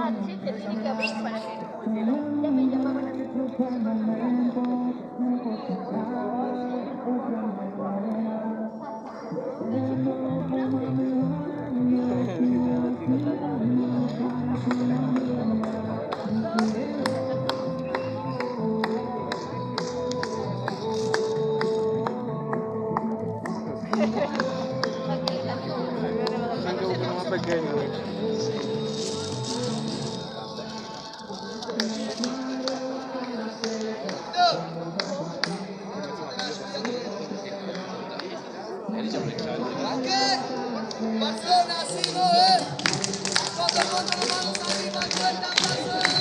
Anzi, tecnicamente para que ya me llamaban a mí. Anche uno más pequeño. Barcelona, sigo, Todo el mundo, vamos arriba, cuenta,